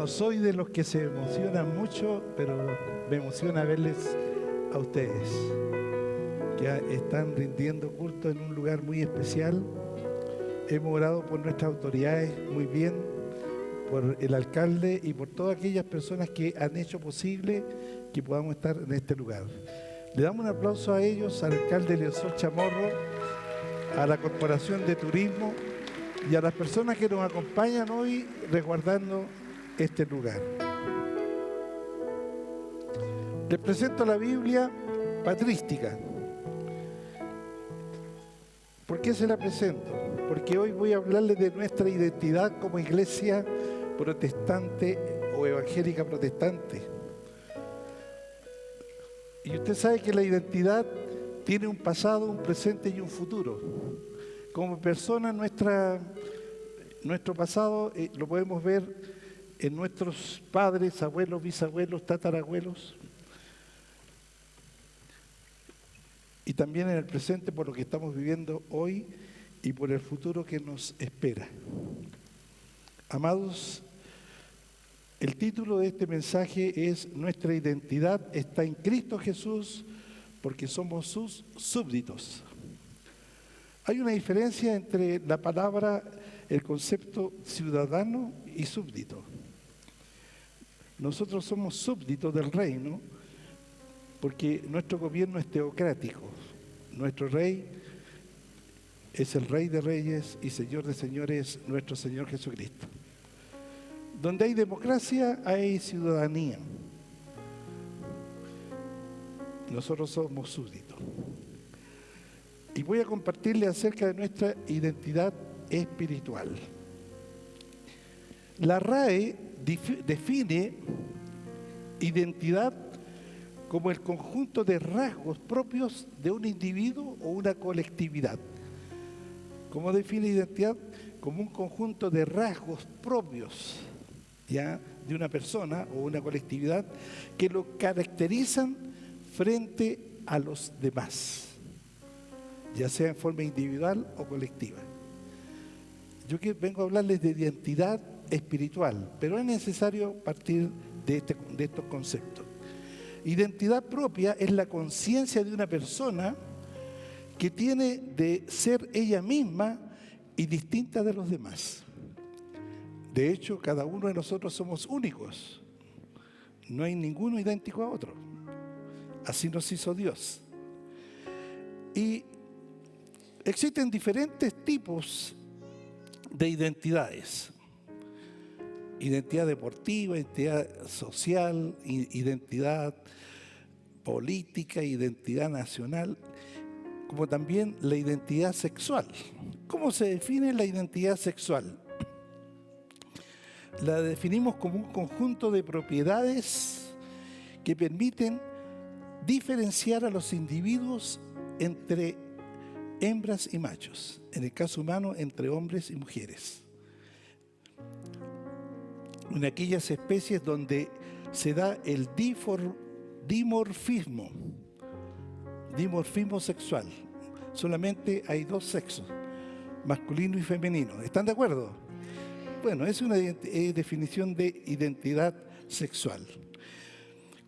no soy de los que se emocionan mucho, pero me emociona verles a ustedes, que están rindiendo culto en un lugar muy especial. Hemos orado por nuestras autoridades muy bien, por el alcalde y por todas aquellas personas que han hecho posible que podamos estar en este lugar. Le damos un aplauso a ellos, al alcalde Leosol Chamorro, a la Corporación de Turismo y a las personas que nos acompañan hoy resguardando este lugar. Les presento la Biblia patrística. ¿Por qué se la presento? Porque hoy voy a hablarles de nuestra identidad como iglesia protestante o evangélica protestante. Y usted sabe que la identidad tiene un pasado, un presente y un futuro. Como persona, nuestro pasado lo podemos ver en nuestros padres, abuelos, bisabuelos, tatarabuelos. Y también en el presente por lo que estamos viviendo hoy y por el futuro que nos espera. Amados, el título de este mensaje es Nuestra identidad está en Cristo Jesús porque somos sus súbditos. Hay una diferencia entre la palabra, el concepto ciudadano y súbdito. Nosotros somos súbditos del reino porque nuestro gobierno es teocrático. Nuestro rey es el Rey de Reyes y Señor de Señores, nuestro Señor Jesucristo. Donde hay democracia, hay ciudadanía. Nosotros somos súbditos. Y voy a compartirles acerca de nuestra identidad espiritual. La RAE define identidad como el conjunto de rasgos propios de un individuo o una colectividad. ¿Cómo define identidad? Como un conjunto de rasgos propios, ¿ya?, de una persona o una colectividad que lo caracterizan frente a los demás, ya sea en forma individual o colectiva. Yo vengo a hablarles de identidad espiritual, pero es necesario partir de estos conceptos. Identidad propia es la conciencia de una persona que tiene de ser ella misma y distinta de los demás. De hecho, cada uno de nosotros somos únicos. No hay ninguno idéntico a otro. Así nos hizo Dios. Y existen diferentes tipos de identidades. Identidad deportiva, identidad social, identidad política, identidad nacional, como también la identidad sexual. ¿Cómo se define la identidad sexual? La definimos como un conjunto de propiedades que permiten diferenciar a los individuos entre hembras y machos, en el caso humano entre hombres y mujeres. En aquellas especies donde se da el dimorfismo sexual. Solamente hay dos sexos, masculino y femenino. ¿Están de acuerdo? Bueno, es una definición de identidad sexual.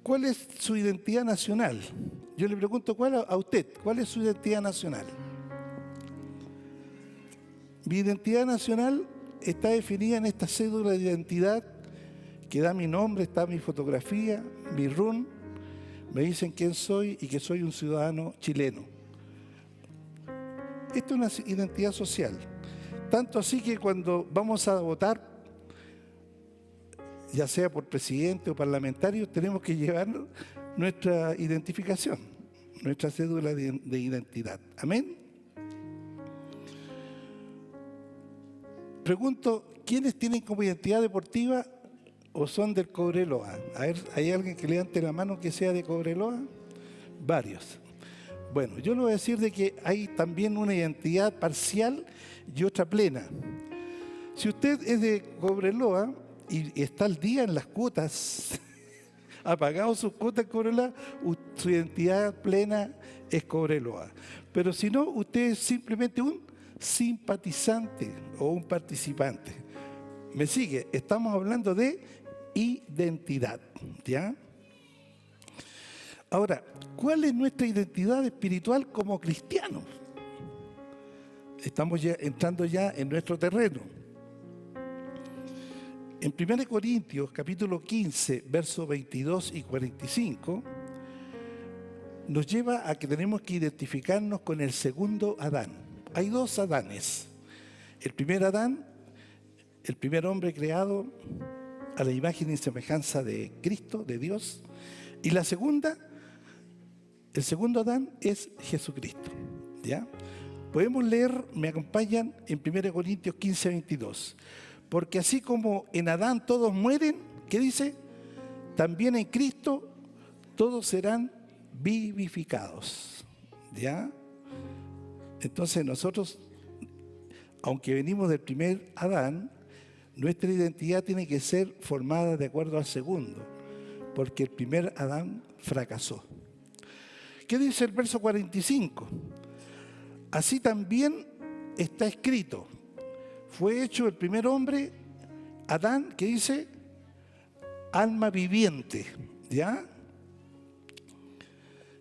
¿Cuál es su identidad nacional? Yo le pregunto a usted, ¿cuál es su identidad nacional? Mi identidad nacional está definida en esta cédula de identidad que da mi nombre, está mi fotografía, mi RUN, me dicen quién soy y que soy un ciudadano chileno. Esta es una identidad social. Tanto así que cuando vamos a votar, ya sea por presidente o parlamentario, tenemos que llevar nuestra identificación, nuestra cédula de identidad. Amén. Pregunto, ¿quiénes tienen como identidad deportiva o son del Cobreloa? A ver, ¿hay alguien que levante la mano que sea de Cobreloa? Varios. Bueno, yo le voy a decir de que hay también una identidad parcial y otra plena. Si usted es de Cobreloa y está al día en las cuotas, ha pagado sus cuotas en Cobreloa, su identidad plena es Cobreloa. Pero si no, usted es simplemente un simpatizante o un participante. ¿Me sigue? Estamos hablando de identidad, ¿ya? Ahora, ¿cuál es nuestra identidad espiritual como cristianos? Estamos ya entrando ya en nuestro terreno. En 1 Corintios, capítulo 15, versos 22 y 45, nos lleva a que tenemos que identificarnos con el segundo Adán. Hay dos Adanes. El primer Adán, el primer hombre creado a la imagen y semejanza de Cristo, de Dios. Y la segunda, el segundo Adán es Jesucristo, ¿ya? Podemos leer, me acompañan, en 1 Corintios 15, 22. Porque así como en Adán todos mueren, ¿qué dice? También en Cristo todos serán vivificados, ¿ya? Entonces nosotros, aunque venimos del primer Adán, nuestra identidad tiene que ser formada de acuerdo al segundo, porque el primer Adán fracasó. ¿Qué dice el verso 45? Así también está escrito, fue hecho el primer hombre, Adán, que dice, alma viviente, ¿ya?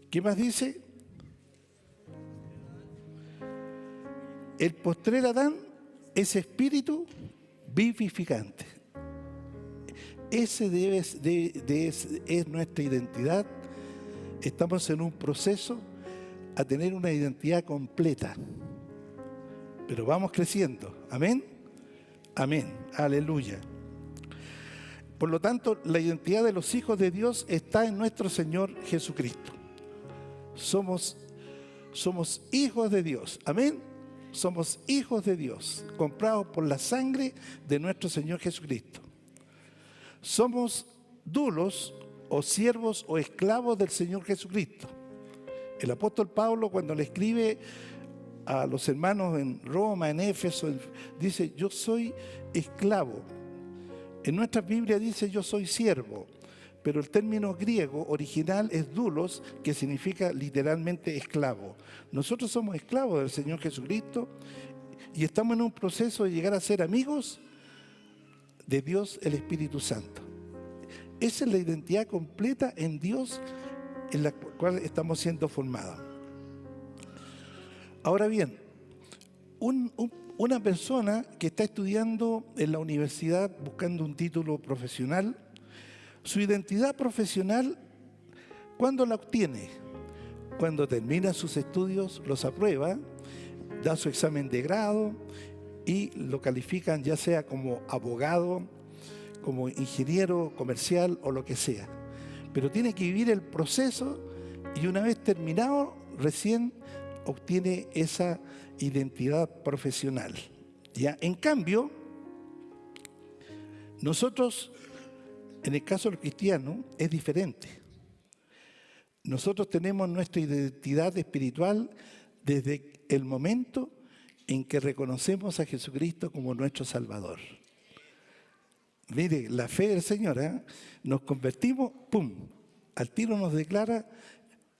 ¿Qué más dice? El postrer Adán es espíritu vivificante. Ese es nuestra identidad. Estamos en un proceso a tener una identidad completa. Pero vamos creciendo. Amén. Amén. Aleluya. Por lo tanto, la identidad de los hijos de Dios está en nuestro Señor Jesucristo. Somos hijos de Dios. Amén. Somos hijos de Dios, comprados por la sangre de nuestro Señor Jesucristo. Somos dulos o siervos o esclavos del Señor Jesucristo. El apóstol Pablo, cuando le escribe a los hermanos en Roma, en Éfeso, dice, yo soy esclavo. En nuestra Biblia dice, yo soy siervo. Pero el término griego original es doulos, que significa literalmente esclavo. Nosotros somos esclavos del Señor Jesucristo y estamos en un proceso de llegar a ser amigos de Dios, el Espíritu Santo. Esa es la identidad completa en Dios en la cual estamos siendo formados. Ahora bien, una persona que está estudiando en la universidad buscando un título profesional, su identidad profesional, ¿cuándo la obtiene? Cuando termina sus estudios, los aprueba, da su examen de grado y lo califican ya sea como abogado, como ingeniero comercial o lo que sea. Pero tiene que vivir el proceso y una vez terminado, recién obtiene esa identidad profesional. ¿Ya? En cambio, nosotros, en el caso del cristiano, es diferente. Nosotros tenemos nuestra identidad espiritual desde el momento en que reconocemos a Jesucristo como nuestro Salvador. Mire, la fe del Señor, nos convertimos, ¡pum!, al tiro nos declara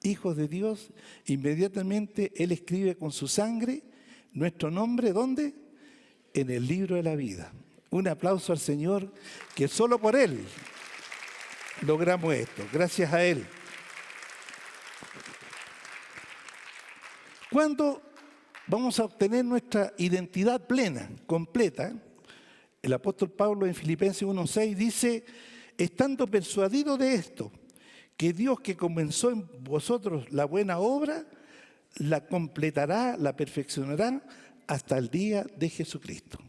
hijos de Dios. Inmediatamente Él escribe con su sangre nuestro nombre, ¿dónde? En el libro de la vida. Un aplauso al Señor, que solo por Él logramos esto, gracias a Él. ¿Cuándo vamos a obtener nuestra identidad plena, completa? El apóstol Pablo en Filipenses 1:6 dice, estando persuadido de esto, que Dios que comenzó en vosotros la buena obra, la completará, la perfeccionará hasta el día de Jesucristo.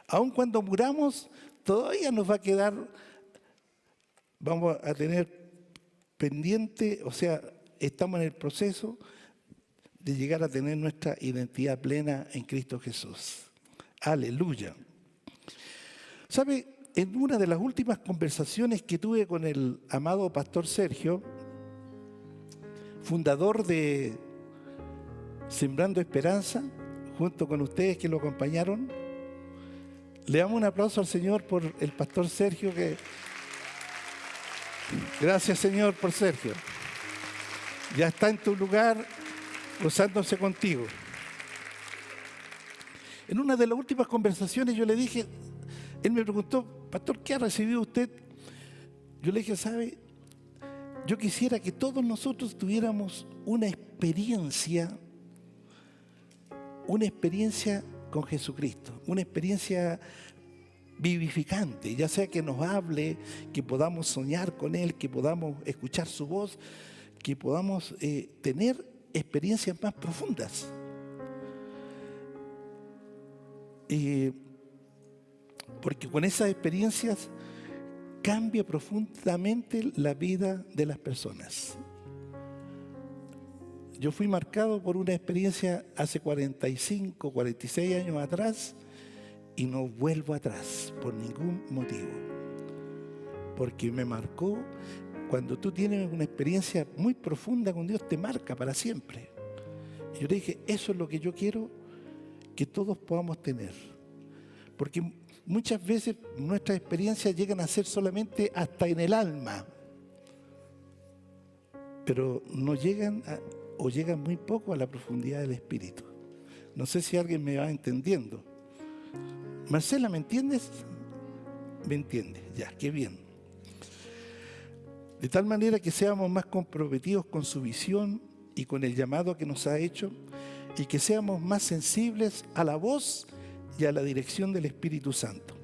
Aun cuando muramos, todavía nos va a quedar, vamos a tener pendiente, o sea, estamos en el proceso de llegar a tener nuestra identidad plena en Cristo Jesús. Aleluya. ¿Sabe? En una de las últimas conversaciones que tuve con el amado pastor Sergio, fundador de Sembrando Esperanza, junto con ustedes que lo acompañaron, le damos un aplauso al Señor por el pastor Sergio. Gracias, Señor, por Sergio. Ya está en tu lugar, gozándose contigo. En una de las últimas conversaciones yo le dije, él me preguntó, pastor, ¿qué ha recibido usted Yo le dije, ¿sabe? Yo quisiera que todos nosotros tuviéramos una experiencia con Jesucristo, una experiencia vivificante, ya sea que nos hable, que podamos soñar con Él, que podamos escuchar su voz, que podamos tener experiencias más profundas. Porque con esas experiencias cambia profundamente la vida de las personas. Yo fui marcado por una experiencia hace 45, 46 años atrás y no vuelvo atrás por ningún motivo. Porque me marcó, cuando tú tienes una experiencia muy profunda con Dios, te marca para siempre. Yo le dije, eso es lo que yo quiero que todos podamos tener. Porque muchas veces nuestras experiencias llegan a ser solamente hasta en el alma, pero no llegan o llegan muy poco a la profundidad del espíritu. No sé si alguien me va entendiendo. Marcela, ¿me entiendes? ¿Me entiende? Ya, qué bien. De tal manera que seamos más comprometidos con su visión y con el llamado que nos ha hecho, y que seamos más sensibles a la voz y a la dirección del Espíritu Santo.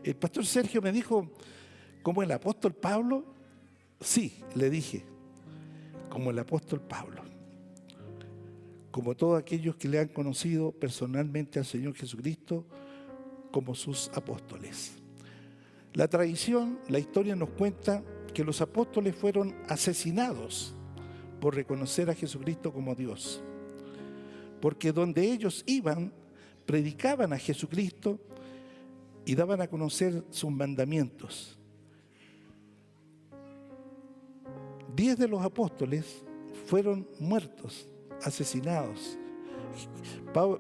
El pastor Sergio me dijo, ¿como el apóstol Pablo? Sí, le dije, como el apóstol Pablo. Como todos aquellos que le han conocido personalmente al Señor Jesucristo como sus apóstoles. La tradición, la historia nos cuenta que los apóstoles fueron asesinados por reconocer a Jesucristo como Dios. Porque donde ellos iban, predicaban a Jesucristo y daban a conocer sus mandamientos. 10 de los apóstoles fueron muertos, asesinados.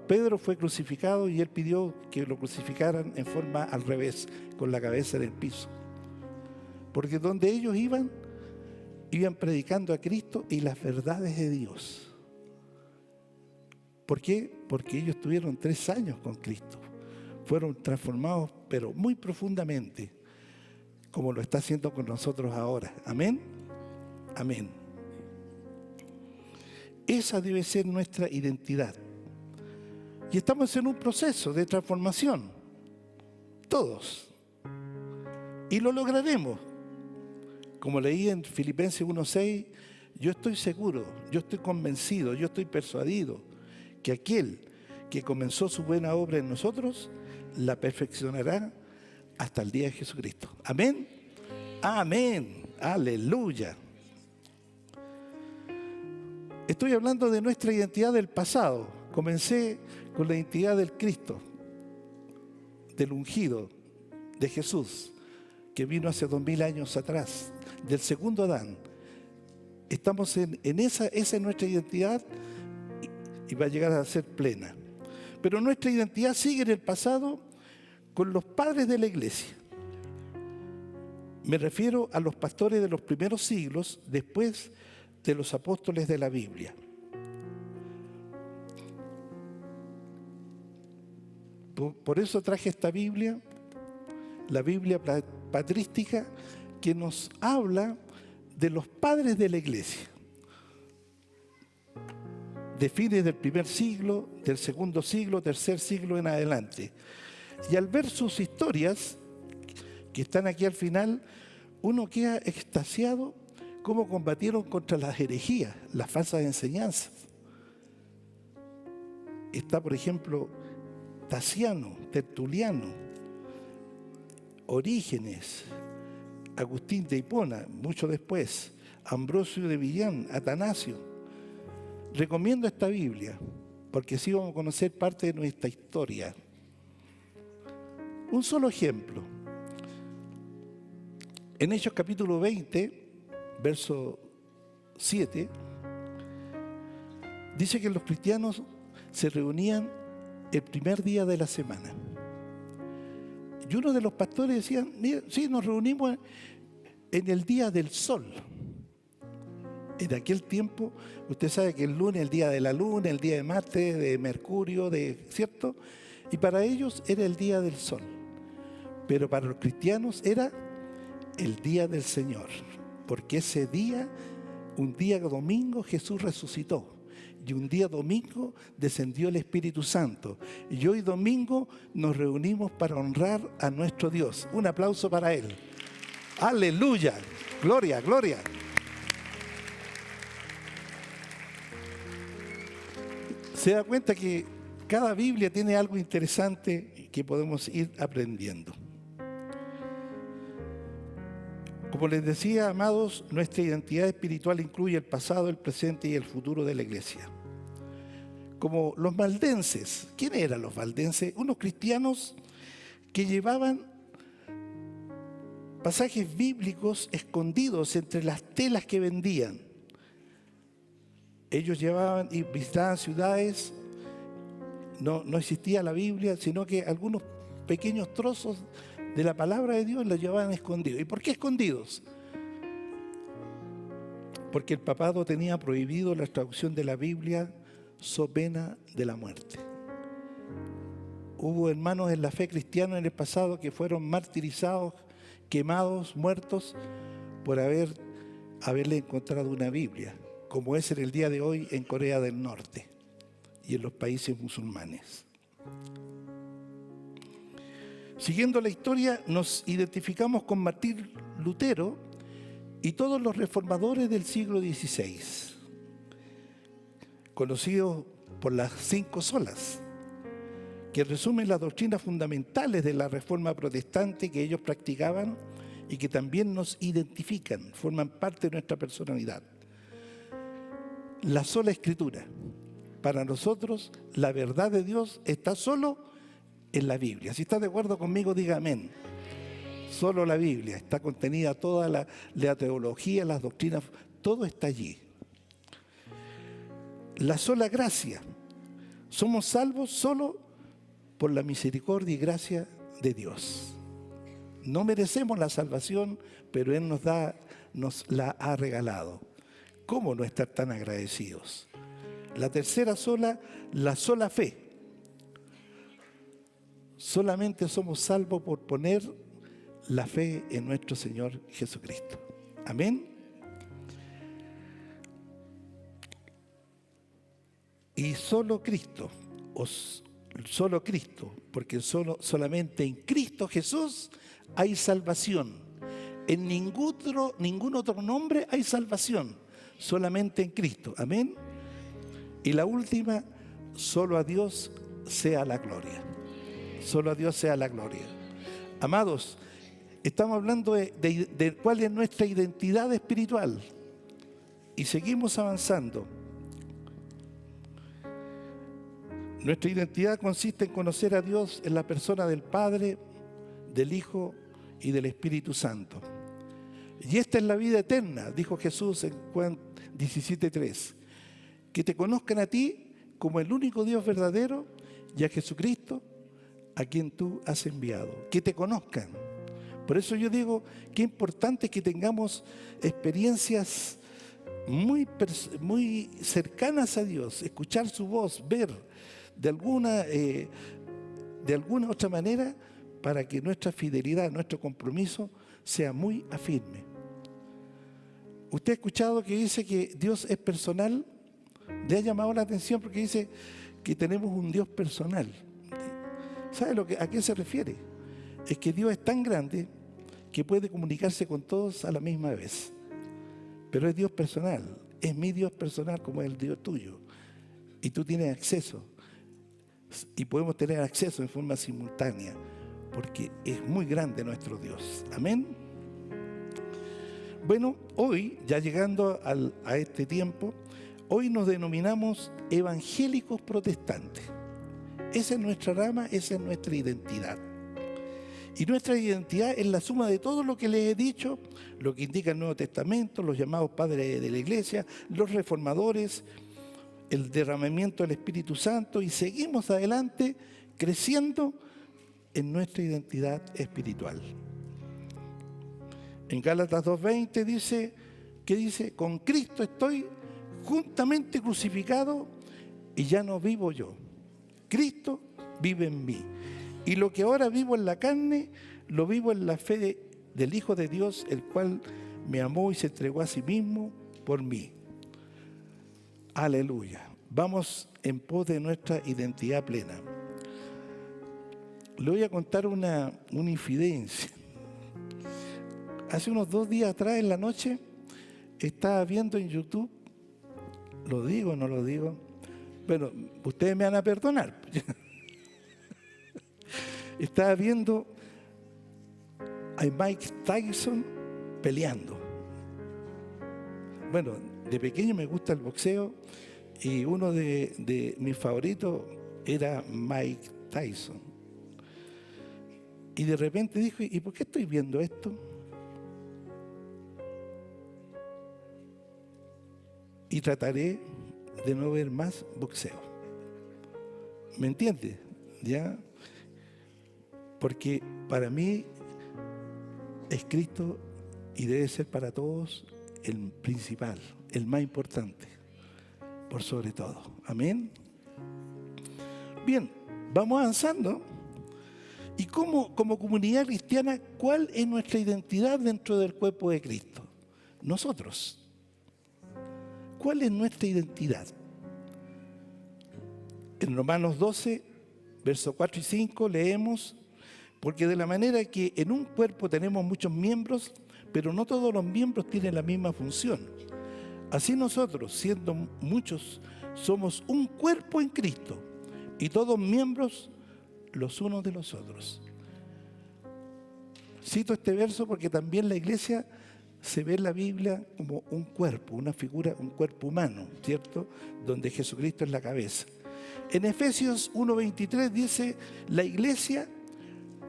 Pedro fue crucificado y él pidió que lo crucificaran en forma al revés, con la cabeza en el piso. Porque donde ellos iban predicando a Cristo y las verdades de Dios. ¿Por qué? Porque ellos tuvieron 3 años con Cristo. Fueron transformados, pero muy profundamente, como lo está haciendo con nosotros ahora. Amén. Amén. Esa debe ser nuestra identidad. Y estamos en un proceso de transformación. Todos. Y lo lograremos. Como leí en Filipenses 1:6, yo estoy seguro, yo estoy convencido, yo estoy persuadido que aquel que comenzó su buena obra en nosotros, la perfeccionará hasta el día de Jesucristo. Amén. Amén. Aleluya. Estoy hablando de nuestra identidad del pasado. Comencé con la identidad del Cristo, del ungido, de Jesús, que vino hace 2000 años atrás, del segundo Adán. Estamos en esa es nuestra identidad y va a llegar a ser plena. Pero nuestra identidad sigue en el pasado con los padres de la iglesia. Me refiero a los pastores de los primeros siglos, después de los apóstoles de la Biblia. Por eso traje esta Biblia, la Biblia patrística, que nos habla de los padres de la iglesia. De fines del primer siglo, del segundo siglo, tercer siglo en adelante. Y al ver sus historias, que están aquí al final, uno queda extasiado cómo combatieron contra las herejías, las falsas enseñanzas. Está, por ejemplo, Tasiano, Tertuliano, Orígenes, Agustín de Hipona, mucho después, Ambrosio de Villán, Atanasio. Recomiendo esta Biblia, porque así vamos a conocer parte de nuestra historia. Un solo ejemplo. En Hechos capítulo 20, verso 7, dice que los cristianos se reunían el primer día de la semana. Y uno de los pastores decía, mira, sí, nos reunimos en el día del sol. En aquel tiempo, usted sabe que el lunes, el día de la luna, el día de Marte, de Mercurio, ¿cierto? Y para ellos era el día del sol. Pero para los cristianos era el día del Señor, porque ese día, un día domingo, Jesús resucitó. Y un día domingo descendió el Espíritu Santo. Y hoy domingo nos reunimos para honrar a nuestro Dios. Un aplauso para Él. ¡Aleluya! ¡Gloria, gloria! Se da cuenta que cada Biblia tiene algo interesante que podemos ir aprendiendo. Como les decía, amados, nuestra identidad espiritual incluye el pasado, el presente y el futuro de la iglesia. Como los valdenses. ¿Quiénes eran los valdenses? Unos cristianos que llevaban pasajes bíblicos escondidos entre las telas que vendían. Ellos llevaban y visitaban ciudades, no existía la Biblia, sino que algunos pequeños trozos de la palabra de Dios los llevaban escondidos. ¿Y por qué escondidos? Porque el papado tenía prohibido la traducción de la Biblia so pena de la muerte. Hubo hermanos en la fe cristiana en el pasado que fueron martirizados, quemados, muertos, por haberle encontrado una Biblia, como es en el día de hoy en Corea del Norte y en los países musulmanes. Siguiendo la historia, nos identificamos con Martín Lutero y todos los reformadores del siglo XVI, conocidos por las 5 solas, que resumen las doctrinas fundamentales de la reforma protestante que ellos practicaban y que también nos identifican, forman parte de nuestra personalidad. La sola Escritura. Para nosotros, la verdad de Dios está solo en la Biblia. Si está de acuerdo conmigo, diga amén. Solo la Biblia. Está contenida toda la teología, las doctrinas, todo está allí. La sola gracia. Somos salvos solo por la misericordia y gracia de Dios. No merecemos la salvación, pero Él nos la ha regalado. ¿Cómo no estar tan agradecidos? La tercera sola, la sola fe. Solamente somos salvos por poner la fe en nuestro Señor Jesucristo. Amén. Y solo Cristo, porque solamente en Cristo Jesús hay salvación. En ningún otro nombre hay salvación, solamente en Cristo. Amén. Y la última, solo a Dios sea la gloria. Solo a Dios sea la gloria. Amados, estamos hablando de cuál es nuestra identidad espiritual. Y seguimos avanzando. Nuestra identidad consiste en conocer a Dios en la persona del Padre, del Hijo y del Espíritu Santo. Y esta es la vida eterna, dijo Jesús en Juan 17:3. Que te conozcan a ti como el único Dios verdadero y a Jesucristo a quien tú has enviado. Que te conozcan. Por eso yo digo que es importante que tengamos experiencias muy cercanas a Dios, escuchar su voz, ver de alguna otra manera para que nuestra fidelidad, nuestro compromiso sea muy firme. ¿Usted ha escuchado que dice que Dios es personal? ¿Le ha llamado la atención? Porque dice que tenemos un Dios personal. ¿Sabe a qué se refiere? Es que Dios es tan grande que puede comunicarse con todos a la misma vez. Pero es Dios personal. Es mi Dios personal como es el Dios tuyo. Y tú tienes acceso. Y podemos tener acceso en forma simultánea. Porque es muy grande nuestro Dios. Amén. Bueno, hoy, ya llegando a este tiempo, hoy nos denominamos evangélicos protestantes. Esa es nuestra rama, esa es nuestra identidad. Y nuestra identidad es la suma de todo lo que les he dicho, lo que indica el Nuevo Testamento, los llamados padres de la iglesia, los reformadores, el derramamiento del Espíritu Santo, y seguimos adelante creciendo en nuestra identidad espiritual. En Gálatas 2:20 dice, ¿qué dice? Con Cristo estoy juntamente crucificado y ya no vivo yo. Cristo vive en mí. Y lo que ahora vivo en la carne, lo vivo en la fe del Hijo de Dios, el cual me amó y se entregó a sí mismo por mí. Aleluya. Vamos en pos de nuestra identidad plena. Le voy a contar una infidencia. Hace unos 2 días atrás, en la noche, estaba viendo en YouTube, ¿lo digo o no lo digo? Bueno, ustedes me van a perdonar. Estaba viendo a Mike Tyson peleando. Bueno, de pequeño me gusta el boxeo y uno de mis favoritos era Mike Tyson. Y de repente dijo, ¿y por qué estoy viendo esto? Y trataré de no ver más boxeo. ¿Me entiende? ¿Ya? Porque para mí es Cristo y debe ser para todos el principal, el más importante, por sobre todo. Amén. Bien, vamos avanzando. Y como comunidad cristiana, ¿cuál es nuestra identidad dentro del cuerpo de Cristo? Nosotros. ¿Cuál es nuestra identidad? En Romanos 12, versos 4 y 5 leemos: porque de la manera que en un cuerpo tenemos muchos miembros, pero no todos los miembros tienen la misma función. Así nosotros, siendo muchos, somos un cuerpo en Cristo, y todos miembros los unos de los otros. Cito este verso porque también la iglesia se ve en la Biblia como un cuerpo, una figura, un cuerpo humano, ¿cierto? Donde Jesucristo es la cabeza. En Efesios 1:23 dice: la iglesia,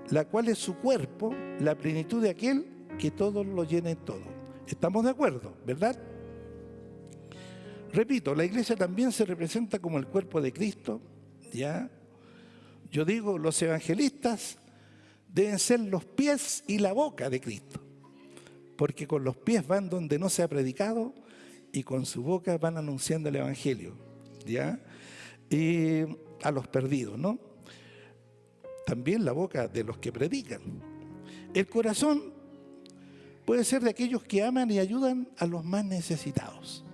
la cual es su cuerpo, la plenitud de aquel que todo lo llena en todo. ¿Estamos de acuerdo, verdad? Repito, la iglesia también se representa como el cuerpo de Cristo, ¿ya? Yo digo, los evangelistas deben ser los pies y la boca de Cristo, porque con los pies van donde no se ha predicado y con su boca van anunciando el evangelio, ¿ya? Y a los perdidos, ¿no? También la boca de los que predican. El corazón puede ser de aquellos que aman y ayudan a los más necesitados,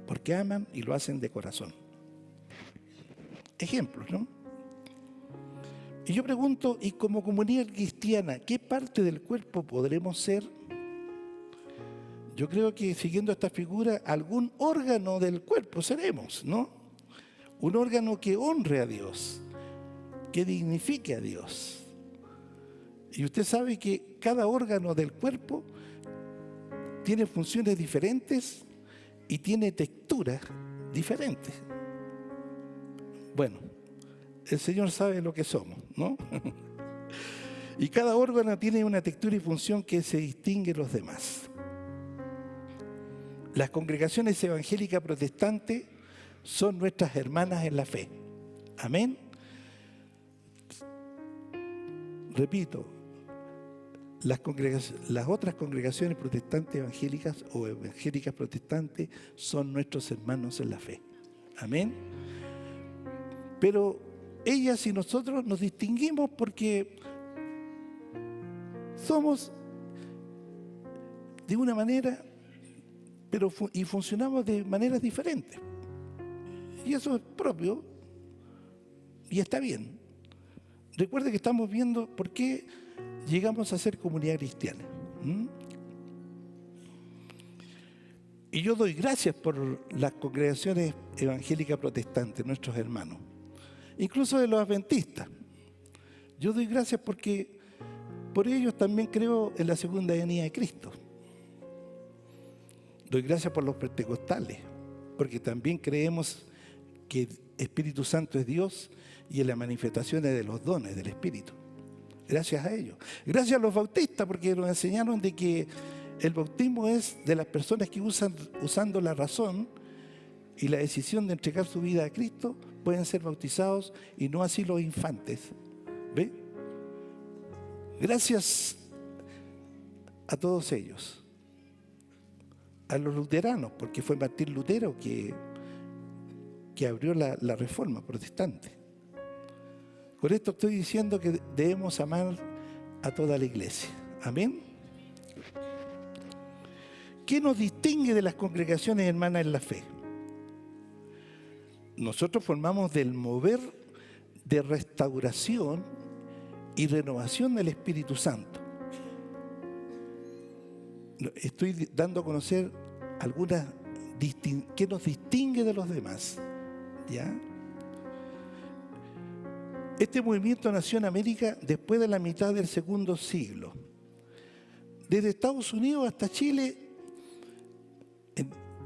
porque aman y lo hacen de corazón. Ejemplos, ¿no? Y yo pregunto, ¿y como comunidad cristiana, qué parte del cuerpo podremos ser? Yo creo que siguiendo esta figura, algún órgano del cuerpo seremos, ¿no? Un órgano que honre a Dios, que dignifique a Dios. Y usted sabe que cada órgano del cuerpo tiene funciones diferentes y tiene texturas diferentes. Bueno, el Señor sabe lo que somos, ¿no? Y cada órgano tiene una textura y función que se distingue de los demás. Las congregaciones evangélicas protestantes son nuestras hermanas en la fe. Amén. Repito, las otras congregaciones protestantes evangélicas o evangélicas protestantes son nuestros hermanos en la fe. Amén. Pero ellas y nosotros nos distinguimos porque somos de una manera, pero y funcionamos de maneras diferentes. Y eso es propio y está bien. Recuerde que estamos viendo por qué llegamos a ser comunidad cristiana. Y yo doy gracias por las congregaciones evangélicas protestantes, nuestros hermanos, incluso de los adventistas. Yo doy gracias porque por ellos también creo en la segunda venida de Cristo. Doy gracias por los pentecostales, porque también creemos que el Espíritu Santo es Dios y en las manifestaciones de los dones del Espíritu. Gracias a ellos. Gracias a los bautistas, porque nos enseñaron de que el bautismo es de las personas que usando la razón y la decisión de entregar su vida a Cristo, pueden ser bautizados y no así los infantes. ¿Ve? Gracias a todos ellos. A los luteranos, porque fue Martín Lutero que abrió la reforma protestante. Con esto estoy diciendo que debemos amar a toda la iglesia. Amén. ¿Qué nos distingue de las congregaciones hermanas en la fe? Nosotros formamos del mover de restauración y renovación del Espíritu Santo. Estoy dando a conocer algunas que nos distingue de los demás, ¿ya? Este movimiento nació en América después de la mitad del segundo siglo. Desde Estados Unidos hasta Chile,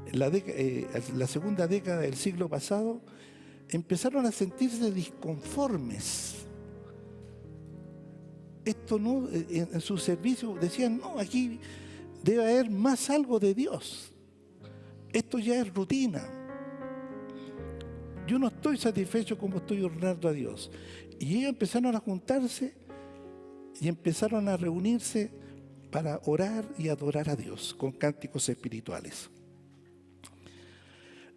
en la segunda década del siglo pasado, empezaron a sentirse disconformes. Esto no, en su servicio decían, no, aquí debe haber más algo de Dios. Esto ya es rutina. Yo no estoy satisfecho como estoy honrando a Dios. Y ellos empezaron a juntarse y empezaron a reunirse para orar y adorar a Dios con cánticos espirituales.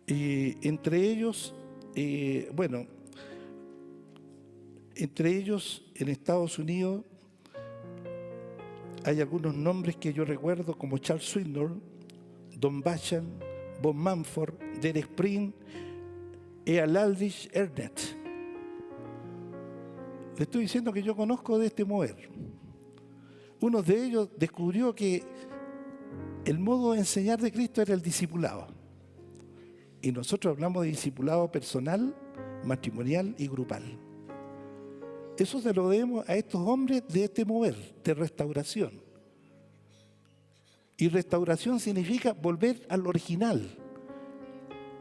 Entre ellos en Estados Unidos hay algunos nombres que yo recuerdo como Charles Swindoll, Don Bachan, Bob Mumford, Derek Prince, Earl Aldrich, Ernest. Le estoy diciendo que yo conozco de este mover. Uno de ellos descubrió que el modo de enseñar de Cristo era el discipulado. Y nosotros hablamos de discipulado personal, matrimonial y grupal. Eso se lo debemos a estos hombres de este mover, de restauración. Y restauración significa volver al original.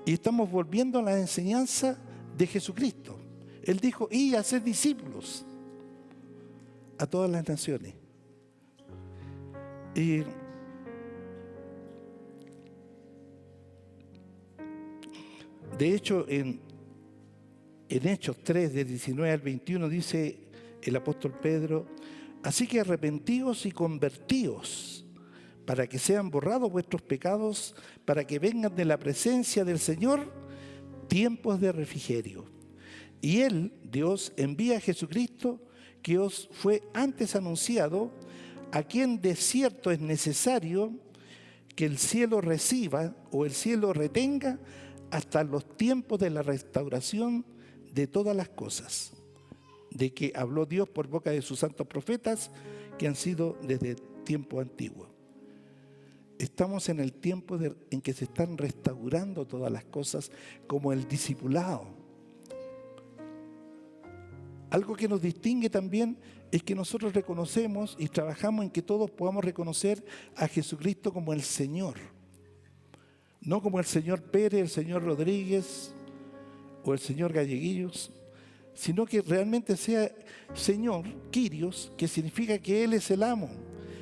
Y estamos volviendo a la enseñanza de Jesucristo. Él dijo, y hacer discípulos a todas las naciones. Y de hecho, en Hechos 3, de 19 al 21, dice el apóstol Pedro, así que arrepentíos y convertíos, para que sean borrados vuestros pecados, para que vengan de la presencia del Señor tiempos de refrigerio. Y Él, Dios, envía a Jesucristo, que os fue antes anunciado, a quien de cierto es necesario que el cielo reciba o el cielo retenga hasta los tiempos de la restauración de todas las cosas, de que habló Dios por boca de sus santos profetas, que han sido desde tiempo antiguo. Estamos en el tiempo en que se están restaurando todas las cosas, como el discipulado. Algo que nos distingue también es que nosotros reconocemos y trabajamos en que todos podamos reconocer a Jesucristo como el Señor. No como el señor Pérez, el señor Rodríguez o el señor Galleguillos, sino que realmente sea Señor, Kyrios, que significa que Él es el amo,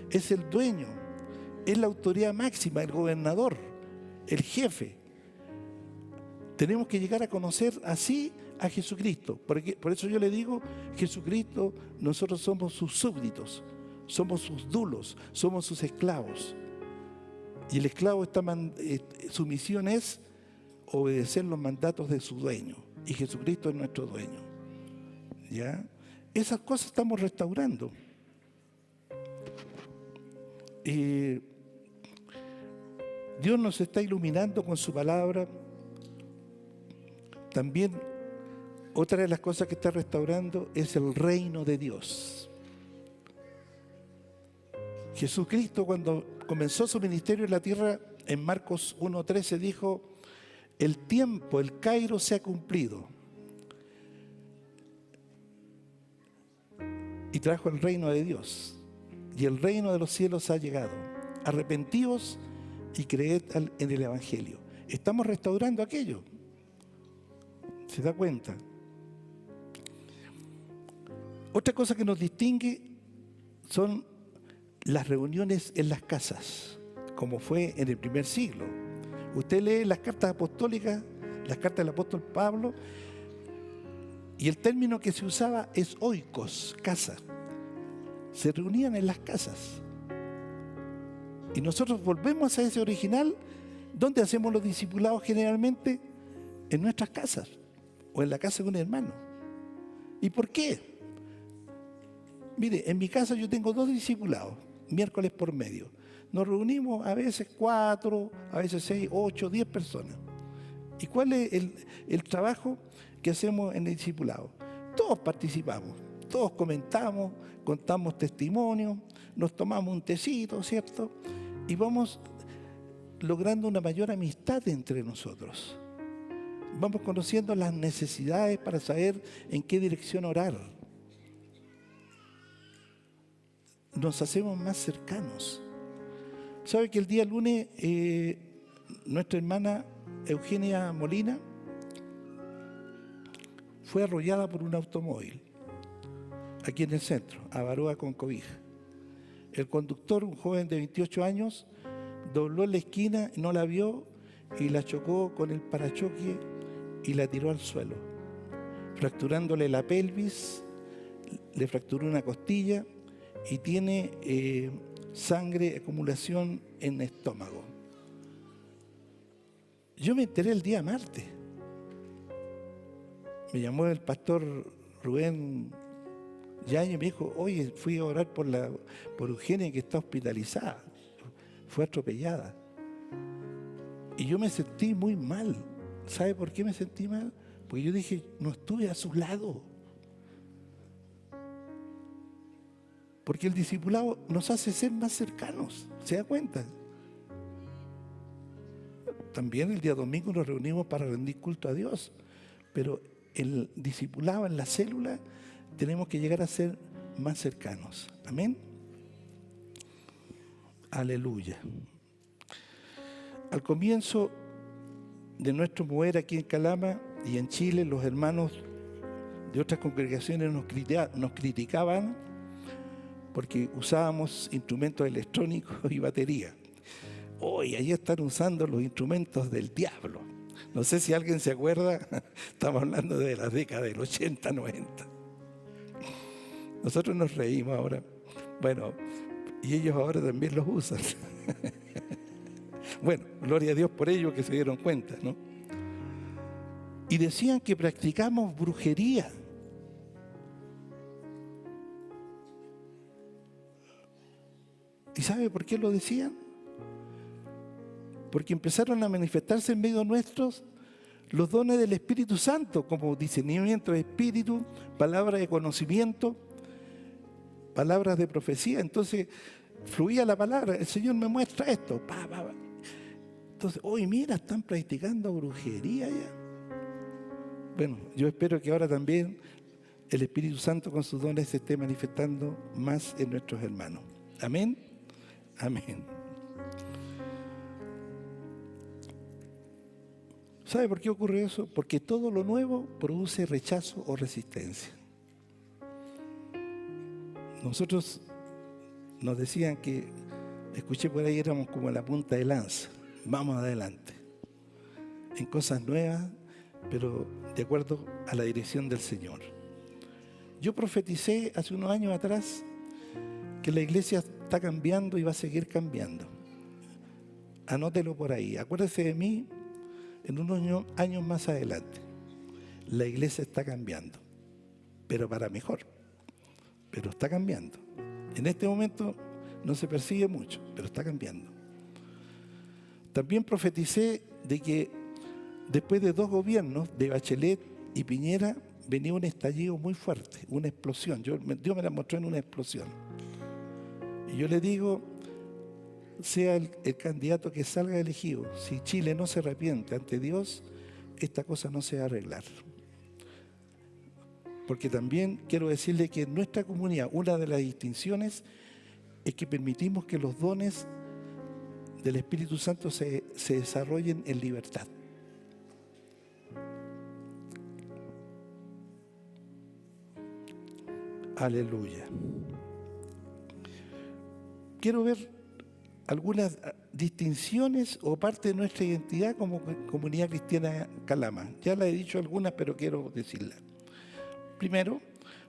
es el dueño, es la autoridad máxima, el gobernador, el jefe. Tenemos que llegar a conocer así a Jesucristo. Por eso yo le digo, Jesucristo, nosotros somos sus súbditos, somos sus dulos, somos sus esclavos. Y el esclavo, su misión es obedecer los mandatos de su dueño. Y Jesucristo es nuestro dueño. ¿Ya? Esas cosas estamos restaurando. Dios nos está iluminando con su palabra. También otra de las cosas que está restaurando es el reino de Dios. Jesucristo, cuando comenzó su ministerio en la tierra, en Marcos 1:13 dijo, el tiempo, el Kairos se ha cumplido. Y trajo el reino de Dios. Y el reino de los cielos ha llegado. Arrepentíos y creed en el Evangelio. Estamos restaurando aquello. ¿Se da cuenta? Otra cosa que nos distingue son las reuniones en las casas, como fue en el primer siglo. Usted lee las cartas apostólicas, las cartas del apóstol Pablo, y el término que se usaba es oikos, casa. Se reunían en las casas. Y nosotros volvemos a ese original, donde hacemos los discipulados generalmente en nuestras casas o en la casa de un hermano. ¿Y por qué? Mire, en mi casa yo tengo 2 discipulados. miércoles por medio. Nos reunimos a veces 4, a veces 6, 8, 10 personas. ¿Y cuál es el trabajo que hacemos en el discipulado? Todos participamos, todos comentamos, contamos testimonios, nos tomamos un tecito, ¿cierto? Y vamos logrando una mayor amistad entre nosotros. Vamos conociendo las necesidades para saber en qué dirección orar. Nos hacemos más cercanos. ¿Sabe que el día lunes nuestra hermana Eugenia Molina fue arrollada por un automóvil aquí en el centro, a Baroa con Cobija? El conductor, un joven de 28 años, dobló en la esquina, no la vio y la chocó con el parachoque y la tiró al suelo, fracturándole la pelvis, le fracturó una costilla y tiene sangre, acumulación en el estómago. Yo me enteré el día martes. Me llamó el pastor Rubén Yañez y me dijo, oye, fui a orar por Eugenia que está hospitalizada. Fue atropellada. Y yo me sentí muy mal. ¿Sabe por qué me sentí mal? Porque yo dije, no estuve a su lado. Porque el discipulado nos hace ser más cercanos. ¿Se da cuenta? También el día domingo nos reunimos para rendir culto a Dios. Pero el discipulado en la célula tenemos que llegar a ser más cercanos. Amén. Aleluya. Al comienzo de nuestro mover aquí en Calama y en Chile, los hermanos de otras congregaciones nos criticaban porque usábamos instrumentos electrónicos y batería. Hoy, ahí están usando los instrumentos del diablo. No sé si alguien se acuerda, estamos hablando de la década del 80, 90. Nosotros nos reímos ahora. Bueno, y ellos ahora también los usan. Bueno, gloria a Dios por ellos que se dieron cuenta, ¿no? Y decían que practicamos brujería. ¿Y sabe por qué lo decían? Porque empezaron a manifestarse en medio nuestros los dones del Espíritu Santo, como discernimiento de espíritu, palabras de conocimiento, palabras de profecía. Entonces fluía la palabra, el Señor me muestra esto. Entonces, hoy mira, están practicando brujería ya. Bueno, yo espero que ahora también el Espíritu Santo con sus dones se esté manifestando más en nuestros hermanos. Amén. Amén. ¿Sabe por qué ocurre eso? Porque todo lo nuevo produce rechazo o resistencia. Nosotros nos decían que, escuché por ahí, éramos como la punta de lanza. Vamos adelante. En cosas nuevas, pero de acuerdo a la dirección del Señor. Yo profeticé hace unos años atrás que la iglesia está cambiando y va a seguir cambiando. Anótelo por ahí. Acuérdese de mí en unos años más adelante. La iglesia está cambiando, pero para mejor. Pero está cambiando. En este momento no se percibe mucho, pero está cambiando. También profeticé de que después de 2 gobiernos, de Bachelet y Piñera, venía un estallido muy fuerte, una explosión. Dios me la mostró en una explosión. Y yo le digo, sea el candidato que salga elegido, si Chile no se arrepiente ante Dios, esta cosa no se va a arreglar. Porque también quiero decirle que en nuestra comunidad una de las distinciones es que permitimos que los dones del Espíritu Santo se desarrollen en libertad. Aleluya. Quiero ver algunas distinciones o parte de nuestra identidad como comunidad cristiana Calama. Ya la he dicho algunas, pero quiero decirlas. Primero,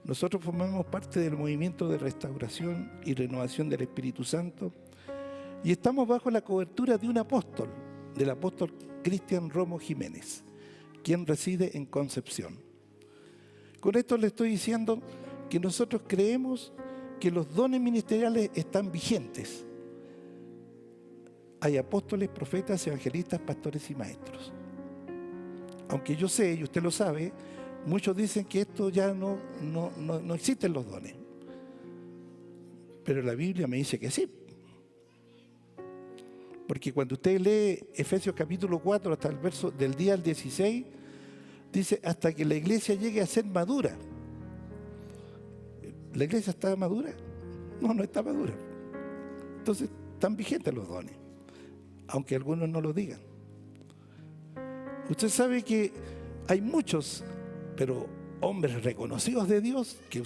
nosotros formamos parte del movimiento de restauración y renovación del Espíritu Santo y estamos bajo la cobertura de un apóstol, del apóstol Cristian Romo Jiménez, quien reside en Concepción. Con esto le estoy diciendo que nosotros creemos que los dones ministeriales están vigentes. Hay apóstoles, profetas, evangelistas, pastores y maestros. Aunque yo sé, y usted lo sabe, muchos dicen que esto ya no existen los dones. Pero la Biblia me dice que sí. Porque cuando usted lee Efesios capítulo 4 hasta el verso del día al 16, dice hasta que la iglesia llegue a ser madura. ¿La iglesia está madura? No está madura. Entonces están vigentes los dones, aunque algunos no lo digan. Usted sabe que hay muchos, pero hombres reconocidos de Dios, que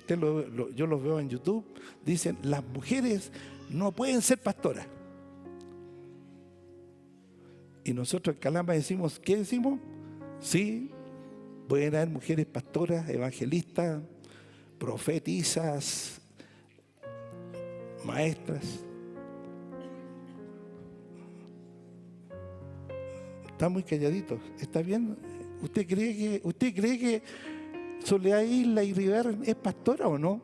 yo los veo en YouTube, dicen, las mujeres no pueden ser pastoras. Y nosotros en Calama decimos, ¿qué decimos? Sí, pueden haber mujeres pastoras, evangelistas, profetisas, maestras. Está muy calladito, ¿está bien? ¿Usted cree que Soledad Isla y Rivera es pastora o no?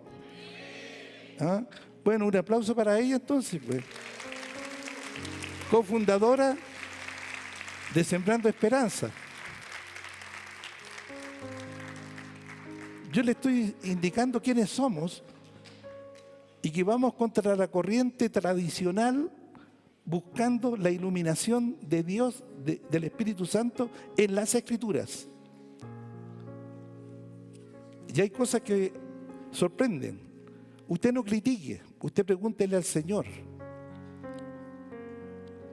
¿Ah? Bueno, un aplauso para ella entonces, pues. Cofundadora de Sembrando Esperanza. Yo le estoy indicando quiénes somos y que vamos contra la corriente tradicional buscando la iluminación de Dios, del Espíritu Santo en las Escrituras. Y hay cosas que sorprenden. Usted no critique, usted pregúntele al Señor.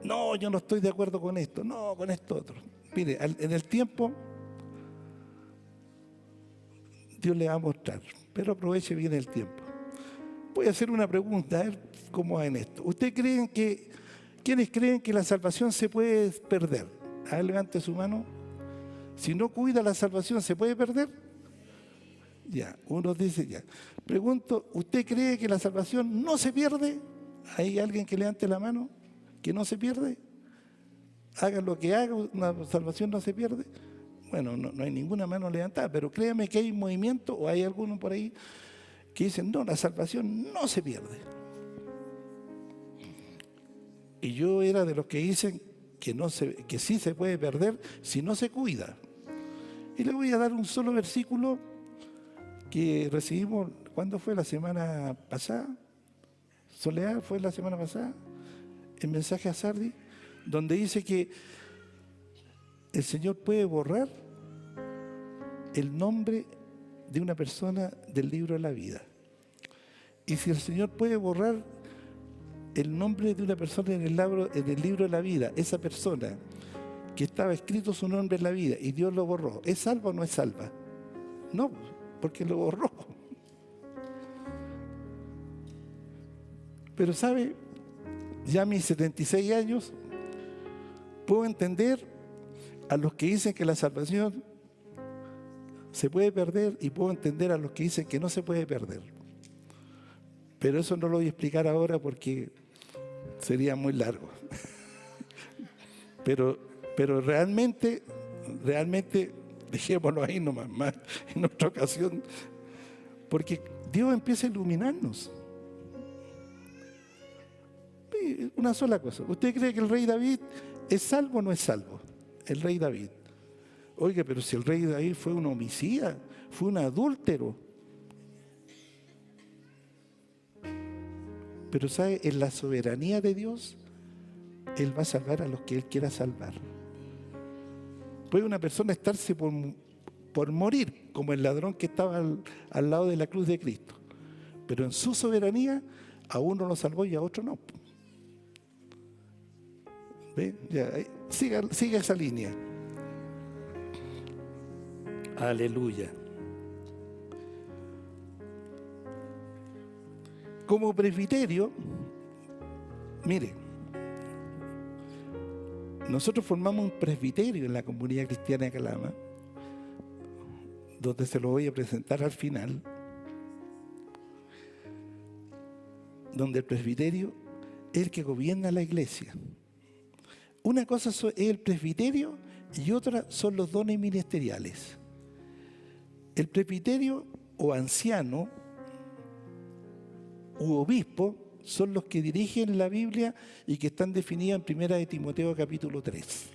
No, yo no estoy de acuerdo con esto, no, con esto otro. Mire, en el tiempo Dios le va a mostrar, pero aproveche bien el tiempo. Voy a hacer una pregunta, a ver cómo va en esto. ¿Quiénes creen que la salvación se puede perder? A ver, levante su mano. Si no cuida la salvación, ¿se puede perder? Ya, uno dice ya. Pregunto, ¿usted cree que la salvación no se pierde? ¿Hay alguien que levante la mano? ¿Que no se pierde? Haga lo que haga, una salvación no se pierde. Bueno, no hay ninguna mano levantada, pero créame que hay movimiento o hay alguno por ahí que dicen, no, la salvación no se pierde. Y yo era de los que dicen que sí se puede perder si no se cuida. Y le voy a dar un solo versículo que recibimos, ¿cuándo fue? La semana pasada. Soledad, ¿fue la semana pasada? El mensaje a Sardi, donde dice que el Señor puede borrar el nombre de una persona del libro de la vida. Y si el Señor puede borrar el nombre de una persona en el libro de la vida, esa persona que estaba escrito su nombre en la vida y Dios lo borró, ¿es salva o no es salva? No, porque lo borró. Pero ¿sabe? Ya a mis 76 años puedo entender a los que dicen que la salvación se puede perder y puedo entender a los que dicen que no se puede perder. Pero eso no lo voy a explicar ahora porque sería muy largo. Pero realmente, dejémoslo ahí nomás, más en otra ocasión, porque Dios empieza a iluminarnos. Una sola cosa. ¿Usted cree que el rey David es salvo o no es salvo? El rey David. Oiga, pero si el rey David fue un homicida, fue un adúltero. Pero ¿sabe? En la soberanía de Dios, Él va a salvar a los que Él quiera salvar. Puede una persona estarse por morir, como el ladrón que estaba al lado de la cruz de Cristo. Pero en su soberanía, a uno lo salvó y a otro no. ¿Ve? Ya, siga esa línea. Aleluya. Como presbiterio, mire, nosotros formamos un presbiterio en la comunidad cristiana de Calama, donde se lo voy a presentar al final, donde el presbiterio es el que gobierna la iglesia. Una cosa es el presbiterio y otra son los dones ministeriales. El presbiterio o anciano u obispo son los que dirigen la Biblia y que están definidos en 1 de Timoteo capítulo 3.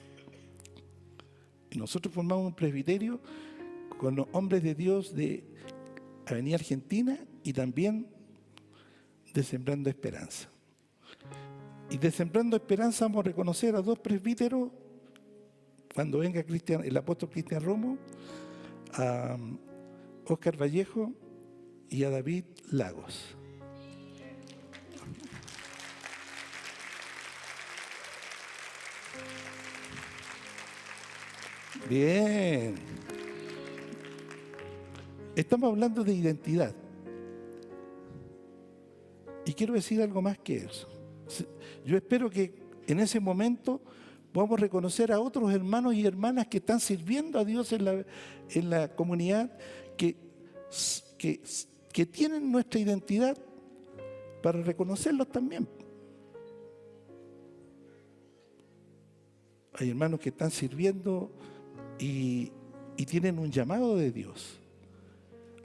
Y nosotros formamos un presbiterio con los hombres de Dios de Avenida Argentina y también de Sembrando Esperanza. Y de Sembrando Esperanza vamos a reconocer a 2 presbíteros cuando venga el apóstol Cristian Romo, a Óscar Vallejo y a David Lagos. Bien. Estamos hablando de identidad. Y quiero decir algo más que eso. Yo espero que en ese momento podamos reconocer a otros hermanos y hermanas que están sirviendo a Dios en la comunidad, que tienen nuestra identidad para reconocerlos también. Hay hermanos que están sirviendo y tienen un llamado de Dios.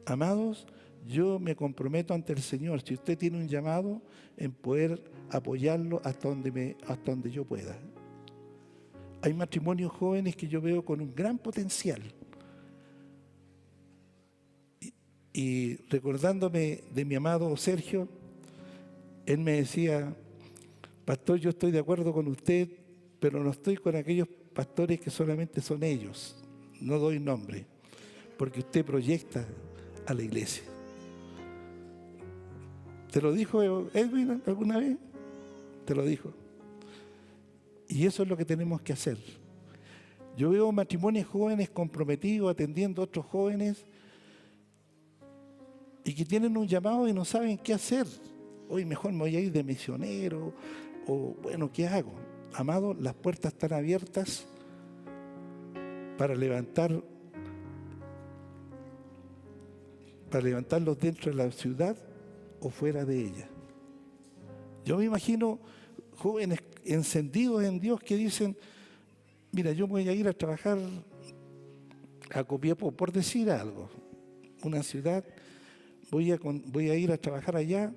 Amados, yo me comprometo ante el Señor, si usted tiene un llamado, en poder apoyarlo hasta donde yo pueda. Hay matrimonios jóvenes que yo veo con un gran potencial. Y recordándome de mi amado Sergio, él me decía: pastor, yo estoy de acuerdo con usted, pero no estoy con aquellos pastores que solamente son ellos. No doy nombre, porque usted proyecta a la iglesia. ¿Te lo dijo Edwin alguna vez? Te lo dijo. Y eso es lo que tenemos que hacer. Yo veo matrimonios jóvenes comprometidos, atendiendo a otros jóvenes, y que tienen un llamado y no saben qué hacer. Hoy mejor me voy a ir de misionero, o bueno, ¿qué hago? Amado, las puertas están abiertas para levantarlos dentro de la ciudad o fuera de ella. Yo me imagino jóvenes encendidos en Dios que dicen: mira, yo voy a ir a trabajar a Copiapó, por decir algo, una ciudad, voy a ir a trabajar allá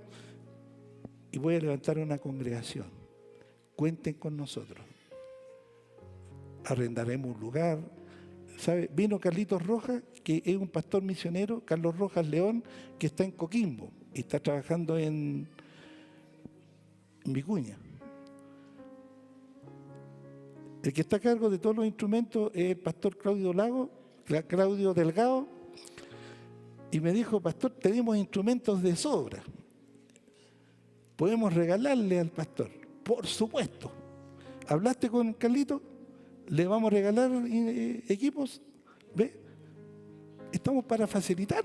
y voy a levantar una congregación. Cuenten con nosotros. Arrendaremos un lugar. ¿Sabe? Vino Carlitos Rojas, que es un pastor misionero, Carlos Rojas León, que está en Coquimbo y está trabajando en Vicuña. El que está a cargo de todos los instrumentos es el pastor Claudio Delgado, y me dijo: pastor, tenemos instrumentos de sobra, podemos regalarle al pastor. Por supuesto. ¿Hablaste con Carlito? ¿Le vamos a regalar equipos? ¿Ve? Estamos para facilitar.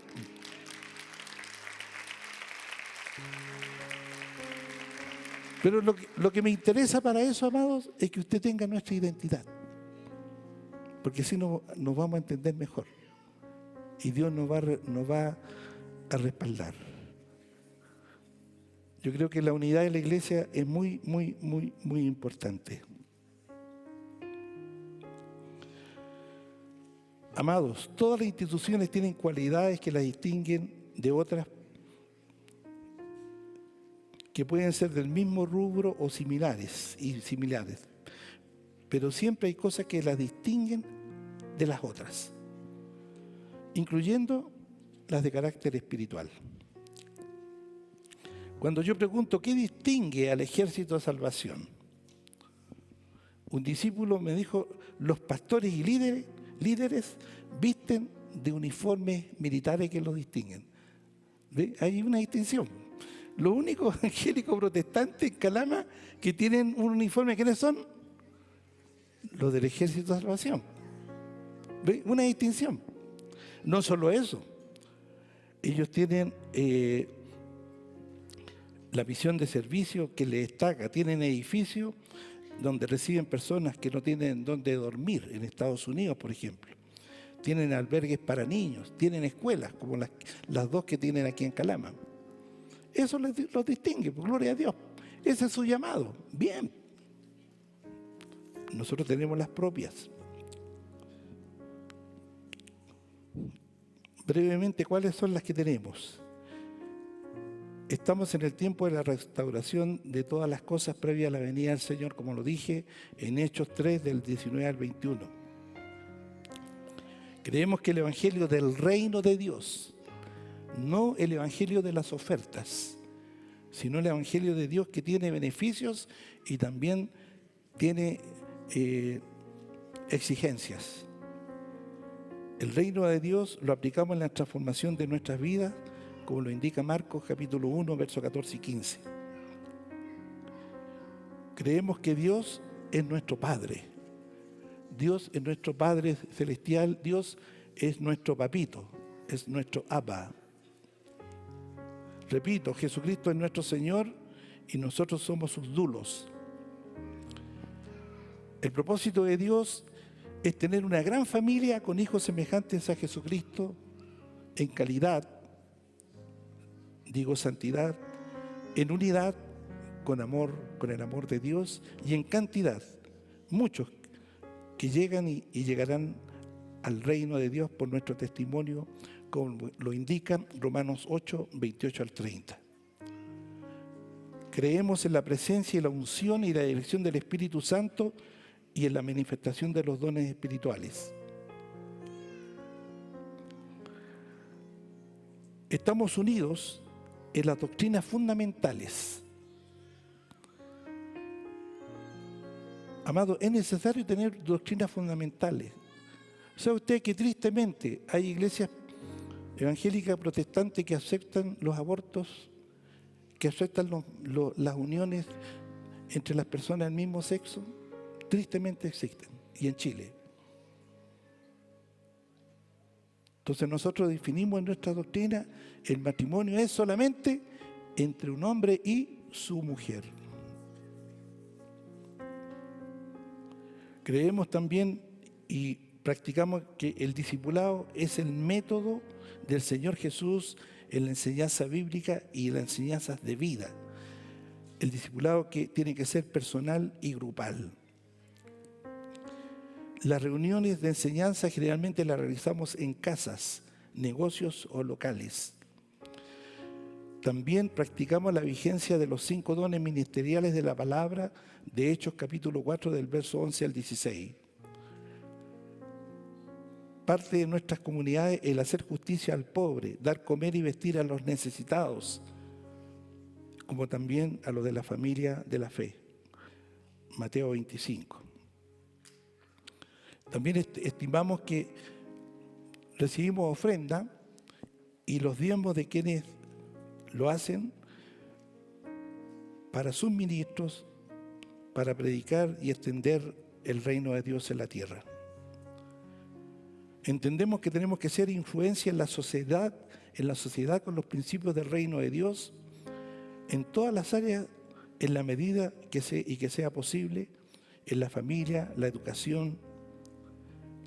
Pero lo que me interesa para eso, amados, es que usted tenga nuestra identidad. Porque así nos vamos a entender mejor. Y Dios nos va a respaldar. Yo creo que la unidad de la iglesia es muy, muy, muy, muy importante. Amados, todas las instituciones tienen cualidades que las distinguen de otras que pueden ser del mismo rubro o similares. Pero siempre hay cosas que las distinguen de las otras, incluyendo las de carácter espiritual. Cuando yo pregunto qué distingue al Ejército de Salvación, un discípulo me dijo: los pastores y líderes visten de uniformes militares que los distinguen. ¿Ve? Hay una distinción. Los únicos evangélicos protestantes en Calama que tienen un uniforme, ¿quiénes son? Los del Ejército de Salvación. ¿Ve? Una distinción. No solo eso. Ellos tienen la visión de servicio que les destaca. Tienen edificios donde reciben personas que no tienen dónde dormir, en Estados Unidos, por ejemplo. Tienen albergues para niños, tienen escuelas, como las 2 que tienen aquí en Calama. Eso los distingue, por gloria a Dios. Ese es su llamado. Bien. Nosotros tenemos las propias. Brevemente, ¿cuáles son las que tenemos? Estamos en el tiempo de la restauración de todas las cosas previa a la venida del Señor, como lo dije en Hechos 3, del 19 al 21. Creemos que el Evangelio del reino de Dios, no el Evangelio de las ofertas, sino el Evangelio de Dios que tiene beneficios y también tiene exigencias. El reino de Dios lo aplicamos en la transformación de nuestras vidas, como lo indica Marcos capítulo 1, versos 14 y 15. Creemos que Dios es nuestro Padre. Dios es nuestro Padre celestial. Dios es nuestro papito, es nuestro Abba. Repito, Jesucristo es nuestro Señor y nosotros somos sus dulos. El propósito de Dios es tener una gran familia con hijos semejantes a Jesucristo en calidad, digo santidad, en unidad, con amor, con el amor de Dios, y en cantidad, muchos que llegan y llegarán al reino de Dios por nuestro testimonio, como lo indican Romanos 8, 28 al 30. Creemos en la presencia y la unción y la dirección del Espíritu Santo y en la manifestación de los dones espirituales. Estamos unidos en las doctrinas fundamentales. Amado, es necesario tener doctrinas fundamentales. ¿Sabe usted que tristemente hay iglesias evangélicas protestantes que aceptan los abortos, que aceptan las uniones entre las personas del mismo sexo? Tristemente existen, y en Chile. Entonces nosotros definimos en nuestra doctrina, el matrimonio es solamente entre un hombre y su mujer. Creemos también y practicamos que el discipulado es el método del Señor Jesús en la enseñanza bíblica y en las enseñanzas de vida. El discipulado que tiene que ser personal y grupal. Las reuniones de enseñanza generalmente las realizamos en casas, negocios o locales. También practicamos la vigencia de los 5 dones ministeriales de la palabra de Hechos capítulo 4 del verso 11 al 16. Parte de nuestras comunidades el hacer justicia al pobre, dar comer y vestir a los necesitados, como también a los de la familia de la fe. Mateo 25. También estimamos que recibimos ofrenda y los diezmos de quienes lo hacen para sus ministros, para predicar y extender el reino de Dios en la tierra. Entendemos que tenemos que ser influencia en la sociedad con los principios del reino de Dios, en todas las áreas, en la medida que sea posible, en la familia, la educación,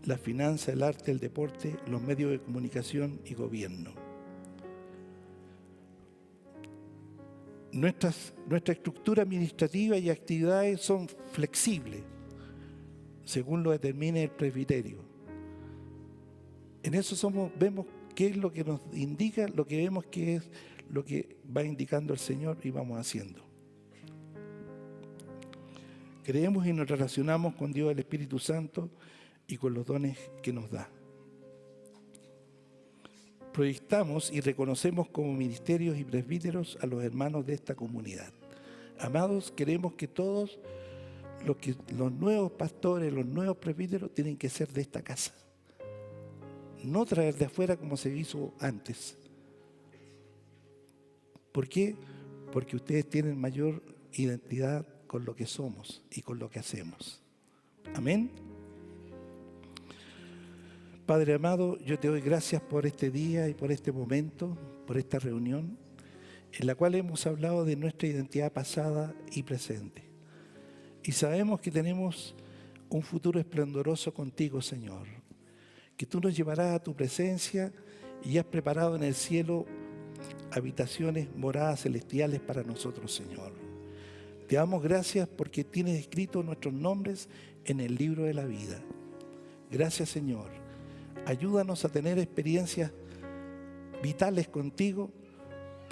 la finanza, el arte, el deporte, los medios de comunicación y gobierno. Nuestra estructura administrativa y actividades son flexibles, según lo determine el presbiterio. En eso vemos qué es lo que nos indica, lo que vemos que es lo que va indicando el Señor y vamos haciendo. Creemos y nos relacionamos con Dios, el Espíritu Santo, y con los dones que nos da. Proyectamos y reconocemos como ministerios y presbíteros a los hermanos de esta comunidad. Amados, queremos que todos los nuevos pastores, los nuevos presbíteros tienen que ser de esta casa. No traer de afuera como se hizo antes. ¿Por qué? Porque ustedes tienen mayor identidad con lo que somos y con lo que hacemos. Amén. Padre amado, yo te doy gracias por este día y por este momento, por esta reunión, en la cual hemos hablado de nuestra identidad pasada y presente. Y sabemos que tenemos un futuro esplendoroso contigo, Señor, que tú nos llevarás a tu presencia y has preparado en el cielo habitaciones, moradas celestiales para nosotros, Señor. Te damos gracias porque tienes escrito nuestros nombres en el libro de la vida. Gracias, Señor. Ayúdanos a tener experiencias vitales contigo,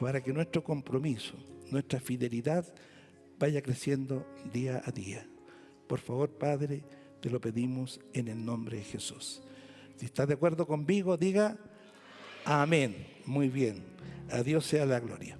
para que nuestro compromiso, nuestra fidelidad vaya creciendo día a día. Por favor, Padre, te lo pedimos en el nombre de Jesús. Si estás de acuerdo conmigo, diga amén. Muy bien. A Dios sea la gloria.